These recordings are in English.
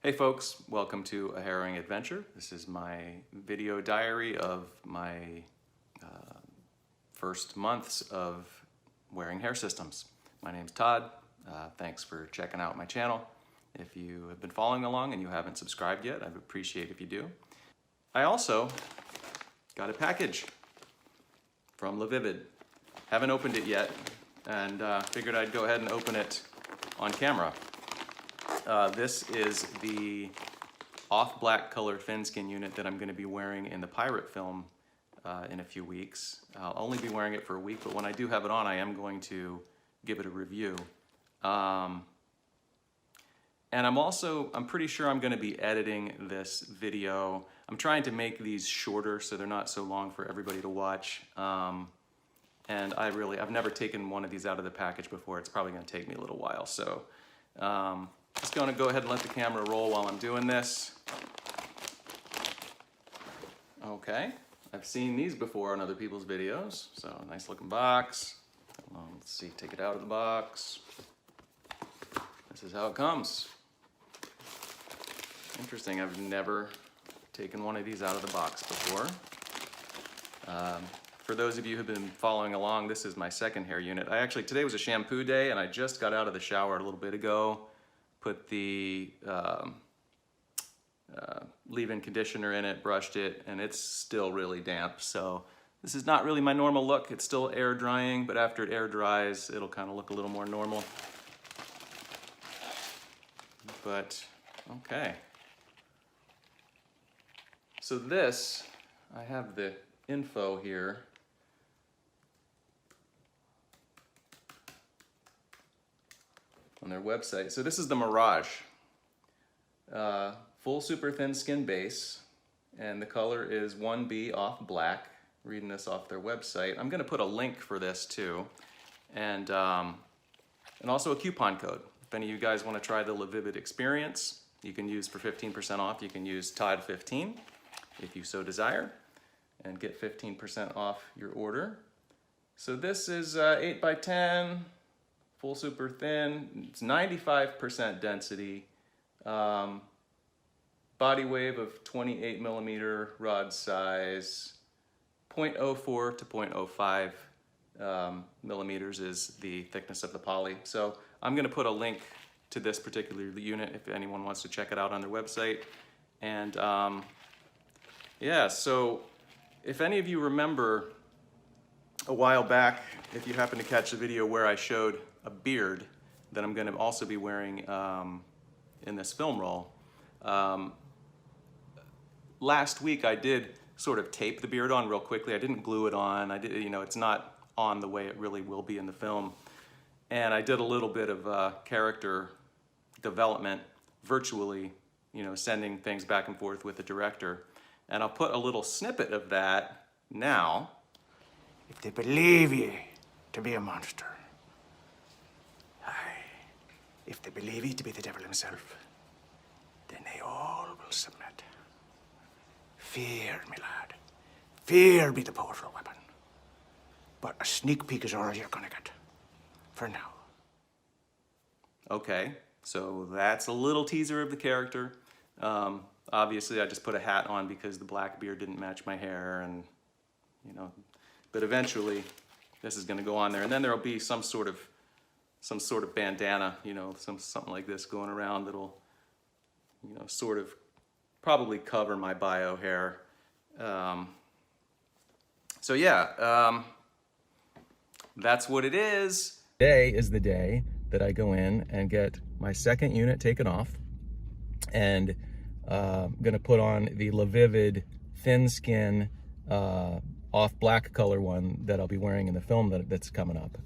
Hey folks, welcome to A Harrowing Adventure. This is my video diary of my first months of wearing hair systems. My name's Todd. Thanks for checking out my channel. If you have been following along and you haven't subscribed yet, I'd appreciate if you do. I also got a package from LaVivid. Haven't opened it yet and figured I'd go ahead and open it on camera. This is the off-black color thin skin unit that I'm going to be wearing in the pirate film in a few weeks. I'll only be wearing it for a week, but when I do have it on, I am going to give it a review. And I'm pretty sure I'm going to be editing this video. I'm trying to make these shorter so they're not so long for everybody to watch. And I've never taken one of these out of the package before. It's probably going to take me a little while. So just going to go ahead and let the camera roll while I'm doing this. Okay, I've seen these before on other people's videos. So nice looking box. Let's see, take it out of the box. This is how it comes. Interesting, I've never taken one of these out of the box before. For those of you who've been following along, this is my second hair unit. Today was a shampoo day and I just got out of the shower a little bit ago. Put the leave-in conditioner in it, brushed it, and it's still really damp. So this is not really my normal look. It's still air drying, but after it air dries, it'll kind of look a little more normal. But, okay. So this, I have the info here. On their website. So this is the Mirage. Full super thin skin base, and the color is 1B off black. Reading this off their website. I'm gonna put a link for this too, and also a coupon code. If any of you guys wanna try the LaVivid experience, you can use for 15% off. You can use Todd15 if you so desire, and get 15% off your order. So this is 8x10, full super thin, it's 95% density, body wave of 28 millimeter rod size, 0.04 to 0.05 millimeters is the thickness of the poly. So I'm gonna put a link to this particular unit if anyone wants to check it out on their website. And yeah, so if any of you remember a while back, if you happen to catch the video where I showed a beard that I'm going to also be wearing in this film roll. Last week I did sort of tape the beard on real quickly. I didn't glue it on. It's not on the way it really will be in the film. And I did a little bit of character development virtually, sending things back and forth with the director. And I'll put a little snippet of that now. If they believe ye to be a monster, if they believe ye to be the devil himself, then they all will submit. Fear, me lad. Fear be the powerful weapon. But a sneak peek is all you're gonna get. For now. Okay, so that's a little teaser of the character. Obviously, I just put a hat on because the black beard didn't match my hair, and but eventually this is gonna go on there. And then there'll be some sort of bandana, something like this going around that'll, sort of probably cover my bio hair. So yeah, that's what it is. Today is the day that I go in and get my second unit taken off, and I'm gonna put on the LaVivid thin skin off black color one that I'll be wearing in the film that's coming up.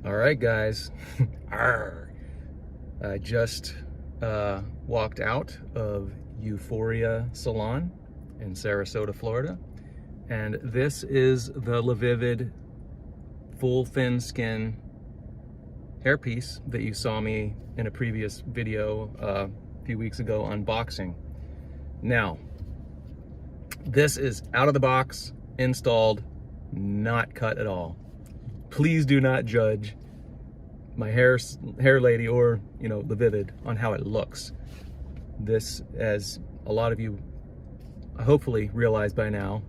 All right, guys. I just walked out of Euphoria Salon in Sarasota, Florida. And this is the LaVivid full thin skin hairpiece that you saw me in a previous video a few weeks ago unboxing. Now, this is out of the box, installed, not cut at all. Please do not judge my hair lady or LaVivid on how it looks. This, as a lot of you hopefully realize by now,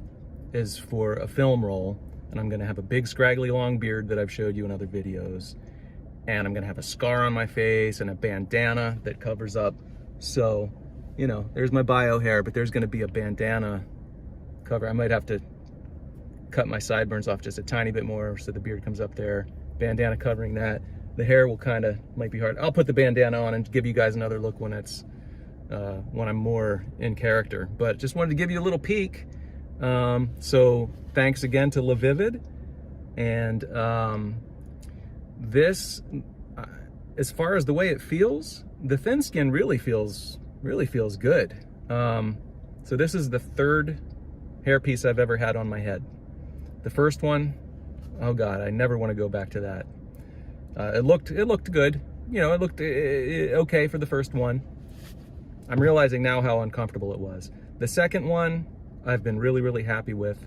is for a film roll, and I'm gonna have a big scraggly long beard that I've showed you in other videos, and I'm gonna have a scar on my face and a bandana that covers up. So, you know, there's my bio hair, but there's gonna be a bandana cover. I might have to cut my sideburns off just a tiny bit more so the beard comes up there. Bandana covering that. The hair will might be hard. I'll put the bandana on and give you guys another look when when I'm more in character. But just wanted to give you a little peek. So thanks again to LaVivid. And this, as far as the way it feels, the thin skin really feels good. So this is the third hairpiece I've ever had on my head. The first one, oh God, I never want to go back to that. It looked good. You know, it looked okay for the first one. I'm realizing now how uncomfortable it was. The second one, I've been really happy with,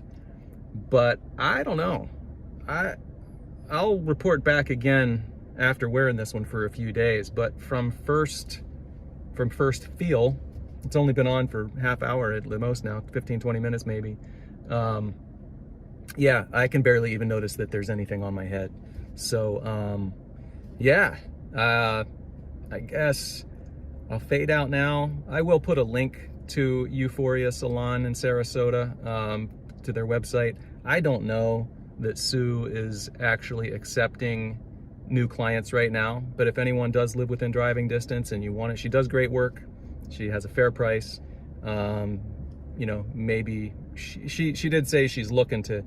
but I don't know. I'll report back again after wearing this one for a few days, but from first feel, it's only been on for half hour at the most now, 15-20 minutes maybe. Yeah, I can barely even notice that there's anything on my head. So, yeah, I guess I'll fade out now. I will put a link to Euphoria Salon in Sarasota, to their website. I don't know that Sue is actually accepting new clients right now, but if anyone does live within driving distance and you want it, she does great work. She has a fair price. You know, maybe she did say she's looking to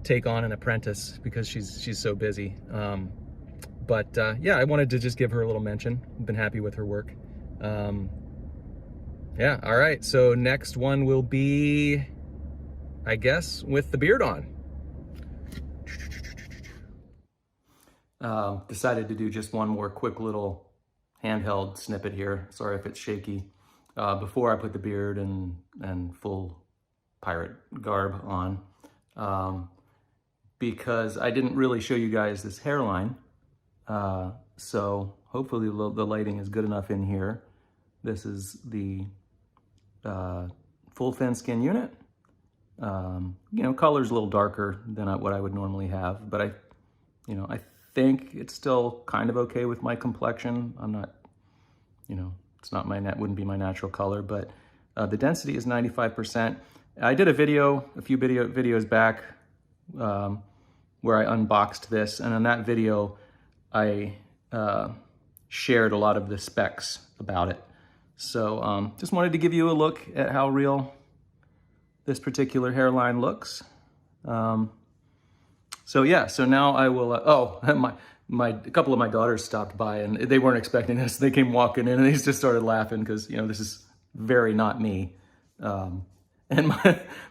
take on an apprentice because she's so busy. But yeah, I wanted to just give her a little mention. I've been happy with her work. Yeah, all right, so next one will be, I guess, with the beard on. Decided to do just one more quick little handheld snippet here. Sorry if it's shaky. Before I put the beard and full pirate garb on, because I didn't really show you guys this hairline. So hopefully the lighting is good enough in here. This is the full thin skin unit. You know, color's a little darker than what I would normally have, but I think it's still kind of okay with my complexion. I'm not, you know, it's not wouldn't be my natural color, but the density is 95%. I did a video, a few videos back, where I unboxed this, and in that video, I shared a lot of the specs about it. So just wanted to give you a look at how real this particular hairline looks. So yeah, so now I will, a couple of my daughters stopped by and they weren't expecting this. They came walking in and they just started laughing because, you know, this is very not me. And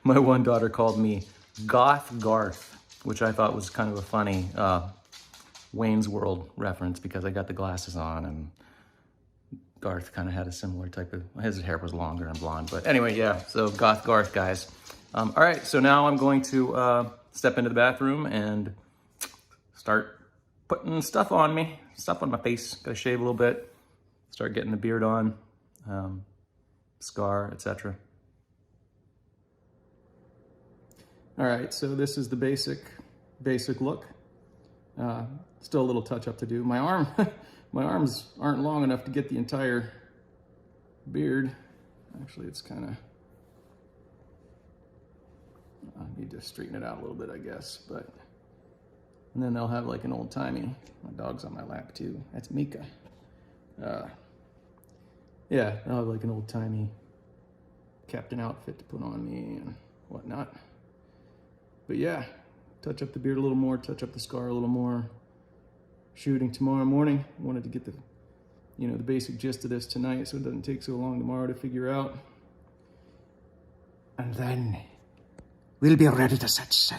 my one daughter called me Goth Garth, which I thought was kind of a funny Wayne's World reference because I got the glasses on, and Garth kind of had a similar type of, his hair was longer and blonde. But anyway, yeah, so Goth Garth, guys. All right, so now I'm going to step into the bathroom and start putting stuff on me, stuff on my face. Gotta shave a little bit, start getting the beard on, scar, etc. All right, so this is the basic look. Still a little touch up to do. My arms aren't long enough to get the entire beard. Actually, it's kind of, I need to straighten it out a little bit, I guess, but, and then they'll have like an old timey, my dog's on my lap too. That's Mika. Yeah, they'll have like an old timey captain outfit to put on me and whatnot. But yeah, touch up the beard a little more, touch up the scar a little more. Shooting tomorrow morning. I wanted to get the, you know, the basic gist of this tonight so it doesn't take so long tomorrow to figure out. And then we'll be ready to set sail.